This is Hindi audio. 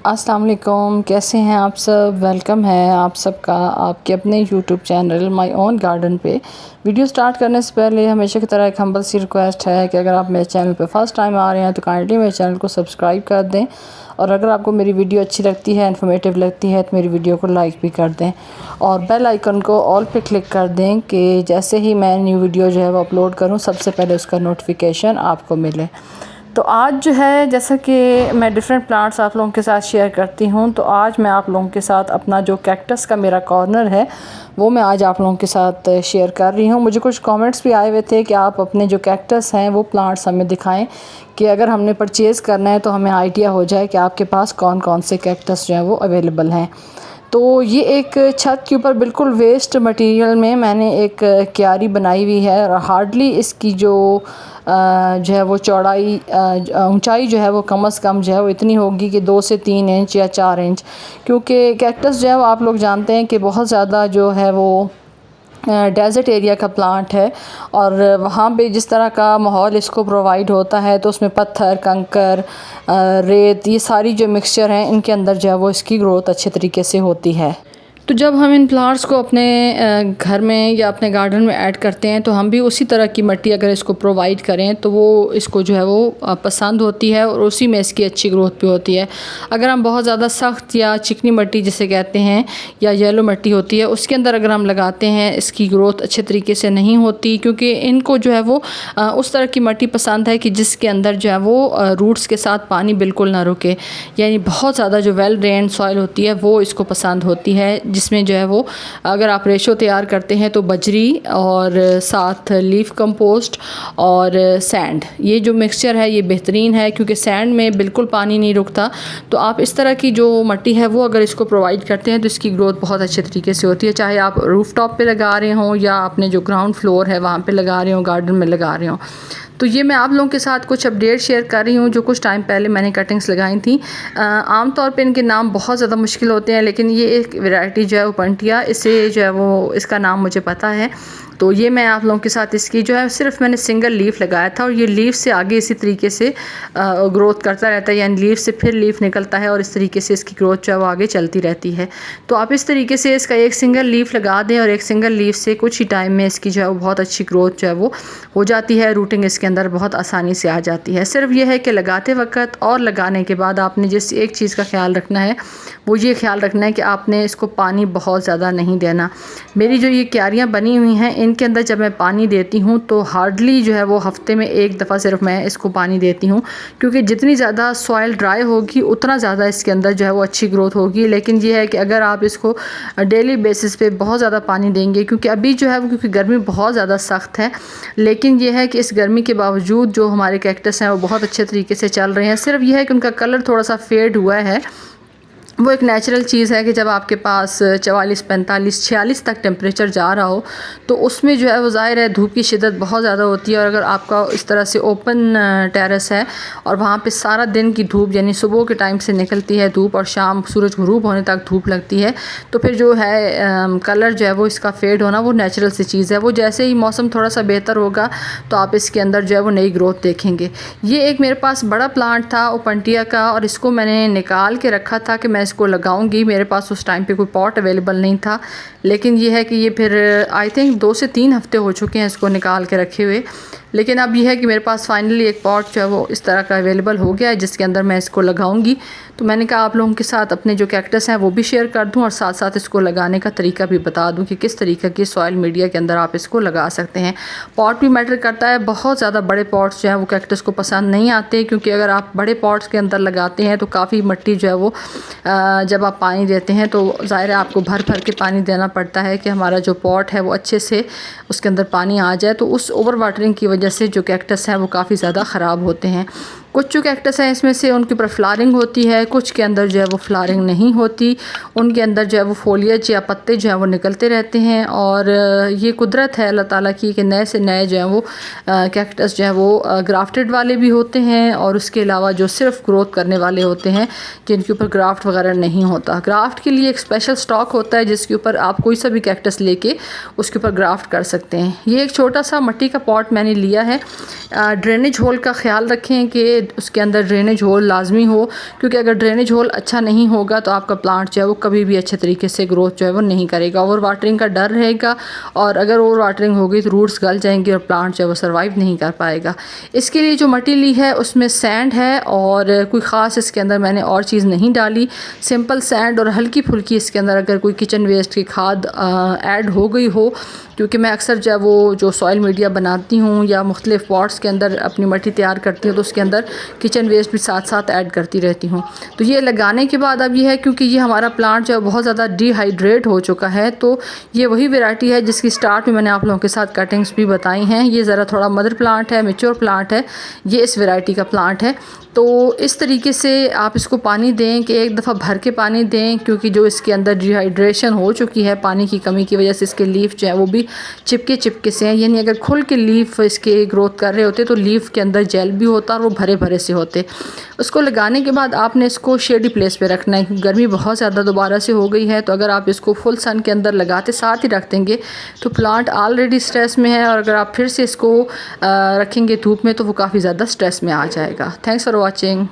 अस्सलाम वालेकुम, कैसे हैं आप सब। वेलकम है आप सबका आपके अपने YouTube channel my own garden पे। वीडियो स्टार्ट करने से पहले हमेशा की तरह एक हम्बल सी रिक्वेस्ट है कि अगर आप मेरे चैनल पे फर्स्ट टाइम आ रहे हैं तो काइंडली मेरे चैनल को सब्सक्राइब कर दें, और अगर आपको मेरी वीडियो अच्छी लगती है, इन्फॉर्मेटिव लगती है, तो मेरी वीडियो को लाइक भी कर दें और बेल आइकन को ऑल पे क्लिक कर दें कि जैसे ही मैं न्यू वीडियो जो है वो अपलोड करूँ सबसे पहले उसका नोटिफिकेशन आपको मिले। तो आज जो है जैसा कि मैं डिफरेंट प्लांट्स आप लोगों के साथ शेयर करती हूँ, तो आज मैं आप लोगों के साथ अपना जो कैक्टस का मेरा कॉर्नर है वो मैं आज आप लोगों के साथ शेयर कर रही हूँ। मुझे कुछ कमेंट्स भी आए हुए थे कि आप अपने जो कैक्टस हैं वो प्लांट्स हमें दिखाएं कि अगर हमने परचेज़ करना है तो हमें आइडिया हो जाए कि आपके पास कौन कौन से कैक्टस जो हैं वो अवेलेबल हैं। तो ये एक छत के ऊपर बिल्कुल वेस्ट मटेरियल में मैंने एक क्यारी बनाई हुई है और हार्डली इसकी जो है वो चौड़ाई ऊंचाई जो है वो कम से कम जो है वो इतनी होगी कि 2 से 3 इंच या 4 इंच, क्योंकि कैक्टस जो है वो आप लोग जानते हैं कि बहुत ज़्यादा जो है वो डेज़र्ट एरिया का प्लांट है और वहाँ पे जिस तरह का माहौल इसको प्रोवाइड होता है तो उसमें पत्थर, कंकर, रेत, ये सारी जो मिक्सचर हैं इनके अंदर जो है वो इसकी ग्रोथ अच्छे तरीके से होती है। तो जब हम इन प्लांट्स को अपने घर में या अपने गार्डन में ऐड करते हैं तो हम भी उसी तरह की मिट्टी अगर इसको प्रोवाइड करें तो वो इसको जो है वो पसंद होती है और उसी में इसकी अच्छी ग्रोथ भी होती है। अगर हम बहुत ज़्यादा सख्त या चिकनी मिट्टी जिसे कहते हैं या येलो मिट्टी होती है उसके अंदर अगर हम लगाते हैं इसकी ग्रोथ अच्छे तरीके से नहीं होती, क्योंकि इनको जो है वो उस तरह की मिट्टी पसंद है कि जिसके अंदर जो है वो रूट्स के साथ पानी बिल्कुल ना रुके, यानी बहुत ज़्यादा जो वेल ड्रेन्ड सॉइल होती है वो इसको पसंद होती है, जिसमें जो है वो अगर आप रेशो तैयार करते हैं तो बजरी और साथ लीफ कंपोस्ट और सैंड, ये जो मिक्सचर है ये बेहतरीन है क्योंकि सैंड में बिल्कुल पानी नहीं रुकता। तो आप इस तरह की जो मिट्टी है वो अगर इसको प्रोवाइड करते हैं तो इसकी ग्रोथ बहुत अच्छे तरीके से होती है, चाहे आप रूफ टॉप पे लगा रहे हों या अपने जो ग्राउंड फ्लोर है वहाँ पे लगा रहे हों, गार्डन में लगा रहे हों। तो ये मैं आप लोगों के साथ कुछ अपडेट शेयर कर रही हूँ जो कुछ टाइम पहले मैंने कटिंग्स लगाई थी। आम तौर पे इनके नाम बहुत ज़्यादा मुश्किल होते हैं, लेकिन ये एक वैरायटी जो है वो पंटिया, इसे जो है वो इसका नाम मुझे पता है। तो ये मैं आप लोगों के साथ इसकी जो है सिर्फ मैंने सिंगल लीफ लगाया था और ये लीफ से आगे इसी तरीके से ग्रोथ करता रहता है, यानी लीफ से फिर लीफ निकलता है और इस तरीके से इसकी ग्रोथ जो है वो आगे चलती रहती है। तो आप इस तरीके से इसका एक सिंगल लीफ लगा दें और एक सिंगल लीफ से कुछ ही टाइम में इसकी जो है वो बहुत अच्छी ग्रोथ जो है वो हो जाती है, रूटिंग इसके अंदर बहुत आसानी से आ जाती है। सिर्फ ये है कि लगाते वक्त और लगाने के बाद आपने जिस एक चीज़ का ख्याल रखना है वो ये ख्याल रखना है कि आपने इसको पानी बहुत ज़्यादा नहीं देना। मेरी जो ये क्यारियाँ बनी हुई हैं इनके अंदर जब मैं पानी देती हूँ तो हार्डली जो है वो हफ्ते में एक दफ़ा सिर्फ मैं इसको पानी देती हूँ, क्योंकि जितनी ज़्यादा सॉइल ड्राई होगी उतना ज़्यादा इसके अंदर जो है वो अच्छी ग्रोथ होगी। लेकिन ये है कि अगर आप इसको डेली बेसिस पे बहुत ज़्यादा पानी देंगे, क्योंकि अभी जो है वो क्योंकि गर्मी बहुत ज़्यादा सख्त है, लेकिन ये है कि इस गर्मी के बावजूद जो हमारे कैक्टस हैं वो बहुत अच्छे तरीके से चल रहे हैं। सिर्फ ये है कि उनका कलर थोड़ा सा फेड हुआ है, वो एक नेचुरल चीज़ है कि जब आपके पास 44, 45, 46 तक टेम्परेचर जा रहा हो तो उसमें जो है वो ज़ाहिर है धूप की शिद्दत बहुत ज़्यादा होती है। और अगर आपका इस तरह से ओपन टेरेस है और वहाँ पे सारा दिन की धूप यानी सुबह के टाइम से निकलती है धूप और शाम सूरज गुरूब होने तक धूप लगती है, तो फिर जो है कलर जो है वो इसका फेड होना वो नेचुरल सी चीज़ है। वो जैसे ही मौसम थोड़ा सा बेहतर होगा तो आप इसके अंदर जो है वो नई ग्रोथ देखेंगे। ये एक मेरे पास बड़ा प्लांट था ओपंटिया का और इसको मैंने निकाल के रखा था कि मैं इसको लगाऊंगी। मेरे पास उस टाइम पे कोई पॉट अवेलेबल नहीं था, लेकिन ये है कि ये फिर आई थिंक 2 से 3 हफ्ते हो चुके हैं इसको निकाल के रखे हुए। लेकिन अब यह है कि मेरे पास फाइनली एक पॉट जो है वो इस तरह का अवेलेबल हो गया है जिसके अंदर मैं इसको लगाऊंगी। तो मैंने कहा आप लोगों के साथ अपने जो कैक्टस हैं वो भी शेयर कर दूं और साथ साथ इसको लगाने का तरीका भी बता दूं कि किस तरीके की सॉइल मीडिया के अंदर आप इसको लगा सकते हैं। पॉट भी मैटर करता है, बहुत ज़्यादा बड़े पॉट्स जो हैं वो कैक्टस को पसंद नहीं आते, क्योंकि अगर आप बड़े पॉट्स के अंदर लगाते हैं तो काफ़ी मिट्टी जो है वो जब आप पानी देते हैं तो ज़ाहिर है आपको भर भर के पानी देना पड़ता है कि हमारा जो पॉट है वो अच्छे से उसके अंदर पानी आ जाए। तो उस ओवर वाटरिंग की वजह से जो कैक्टस हैं वो काफ़ी ज़्यादा ख़राब होते हैं। कुछ जो कैक्टस हैं इसमें से उनके ऊपर फ्लावरिंग होती है, कुछ के अंदर जो है वो फ्लावरिंग नहीं होती, उनके अंदर जो है वो फोलियज या पत्ते जो है वो निकलते रहते हैं। और ये कुदरत है अल्लाह ताला की कि नए से नए जो है वो कैक्टस जो है वो ग्राफ्टेड वाले भी होते हैं और उसके अलावा जो सिर्फ ग्रोथ करने वाले होते हैं जिनके ऊपर ग्राफ्ट वगैरह नहीं होता। ग्राफ्ट के लिए एक स्पेशल स्टॉक होता है जिसके ऊपर आप कोई सा भी कैक्टस लेके उसके ऊपर ग्राफ्ट कर सकते हैं। ये एक छोटा सा मिट्टी का पॉट मैंने लिया है। ड्रेनेज होल का ख्याल रखें कि उसके अंदर ड्रेनेज होल लाजमी हो, क्योंकि अगर ड्रेनेज होल अच्छा नहीं होगा तो आपका प्लांट जो है वो कभी भी अच्छे तरीके से ग्रोथ जो है वो नहीं करेगा। ओवर वाटरिंग का डर रहेगा, और अगर ओवर वाटरिंग होगी तो रूट्स गल जाएंगे और प्लांट जो है वो सर्वाइव नहीं कर पाएगा। इसके लिए जो मट्टी ली है उसमें सैंड है, और कोई ख़ास इसके अंदर मैंने और चीज़ नहीं डाली। सिंपल सैंड और हल्की फुल्की इसके अंदर अगर कोई किचन वेस्ट की खाद ऐड हो गई हो, क्योंकि मैं अक्सर जो है वो जो सॉइल मीडिया बनाती हूँ या मुख्तलिफ पॉट्स के अंदर अपनी मट्टी तैयार करती हूँ तो उसके अंदर किचन वेस्ट भी साथ साथ ऐड करती रहती हूँ। तो ये लगाने के बाद अब ये है, क्योंकि ये हमारा प्लांट जो है बहुत ज़्यादा डिहाइड्रेट हो चुका है, तो ये वही वैरायटी है जिसकी स्टार्ट में मैंने आप लोगों के साथ कटिंग्स भी बताई हैं। ये ज़रा थोड़ा मदर प्लांट है, मेच्योर प्लांट है, ये इस वैरायटी का प्लांट है। तो इस तरीके से आप इसको पानी दें कि एक दफ़ा भर के पानी दें, क्योंकि जो इसके अंदर डिहाइड्रेशन हो चुकी है पानी की कमी की वजह से इसके लीफ जो है वो भी चिपके से हैं। यानी अगर खुल के लीफ इसके ग्रोथ कर रहे होते तो लीफ के अंदर जेल भी होता और वो भरे भरे से होते। उसको लगाने के बाद आपने इसको शेडी प्लेस पे रखना है। गर्मी बहुत ज़्यादा दोबारा से हो गई है, तो अगर आप इसको फुल सन के अंदर लगाते साथ ही रख देंगे तो प्लांट ऑलरेडी स्ट्रेस में है, और अगर आप फिर से इसको रखेंगे धूप में तो वो काफ़ी ज़्यादा स्ट्रेस में आ जाएगा। Thanks for watching.